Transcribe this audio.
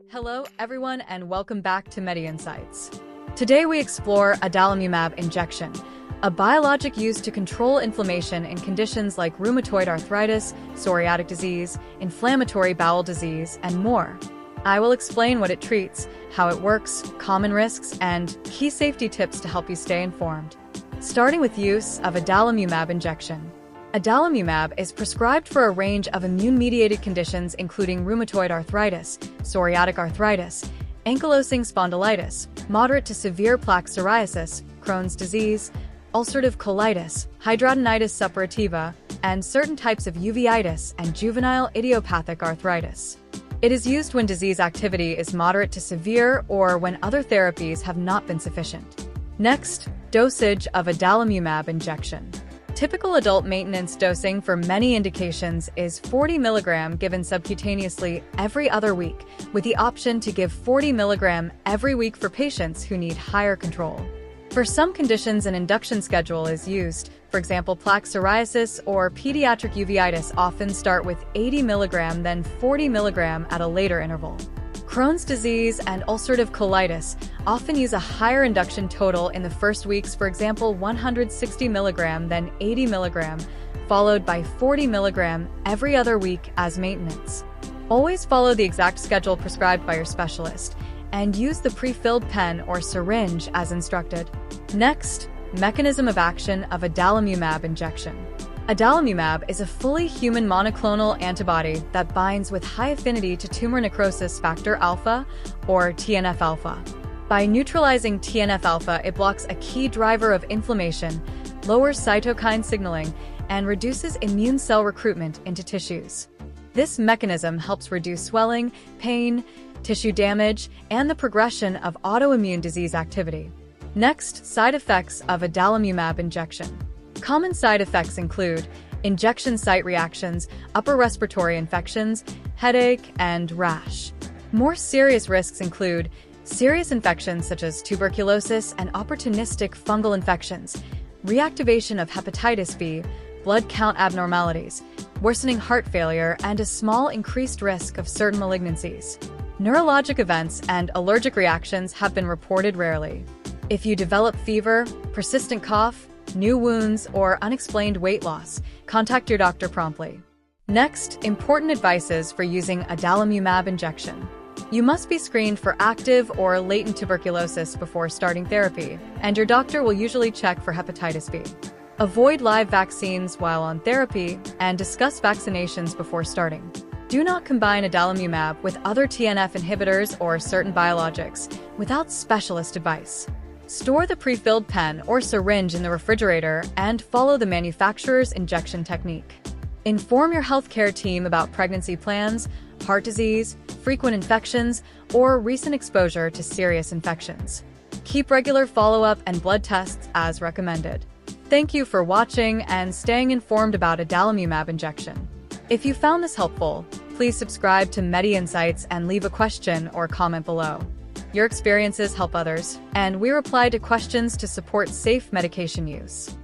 Hello, everyone, and welcome back to MediInsights. Today we explore Adalimumab Injection, a biologic used to control inflammation in conditions like rheumatoid arthritis, psoriatic disease, inflammatory bowel disease, and more. I will explain what it treats, how it works, common risks, and key safety tips to help you stay informed. Starting with use of Adalimumab Injection. Adalimumab is prescribed for a range of immune-mediated conditions including rheumatoid arthritis, psoriatic arthritis, ankylosing spondylitis, moderate to severe plaque psoriasis, Crohn's disease, ulcerative colitis, hidradenitis suppurativa, and certain types of uveitis and juvenile idiopathic arthritis. It is used when disease activity is moderate to severe or when other therapies have not been sufficient. Next, dosage of Adalimumab Injection. Typical adult maintenance dosing for many indications is 40 mg given subcutaneously every other week, with the option to give 40 mg every week for patients who need higher control. For some conditions, an induction schedule is used. For example, plaque psoriasis or pediatric uveitis often start with 80 mg, then 40 mg at a later interval. Crohn's disease and ulcerative colitis often use a higher induction total in the first weeks, for example 160 mg, then 80 mg, followed by 40 mg every other week as maintenance. Always follow the exact schedule prescribed by your specialist, and use the pre-filled pen or syringe as instructed. Next, mechanism of action of Adalimumab Injection. Adalimumab is a fully human monoclonal antibody that binds with high affinity to tumor necrosis factor alpha, or TNF-alpha. By neutralizing TNF-alpha, it blocks a key driver of inflammation, lowers cytokine signaling, and reduces immune cell recruitment into tissues. This mechanism helps reduce swelling, pain, tissue damage, and the progression of autoimmune disease activity. Next, side effects of Adalimumab Injection. Common side effects include injection site reactions, upper respiratory infections, headache, and rash. More serious risks include serious infections such as tuberculosis and opportunistic fungal infections, reactivation of hepatitis B, blood count abnormalities, worsening heart failure, and a small increased risk of certain malignancies. Neurologic events and allergic reactions have been reported rarely. If you develop fever, persistent cough, new wounds, or unexplained weight loss, contact your doctor promptly. Next, important advices for using Adalimumab Injection. You must be screened for active or latent tuberculosis before starting therapy, and your doctor will usually check for hepatitis B. Avoid live vaccines while on therapy, and discuss vaccinations before starting. Do not combine Adalimumab with other TNF inhibitors or certain biologics without specialist advice. Store the pre-filled pen or syringe in the refrigerator and follow the manufacturer's injection technique. Inform your healthcare team about pregnancy plans, heart disease, frequent infections, or recent exposure to serious infections. Keep regular follow-up and blood tests as recommended. Thank you for watching and staying informed about Adalimumab Injection. If you found this helpful, please subscribe to MediInsights and leave a question or comment below. Your experiences help others, and we reply to questions to support safe medication use.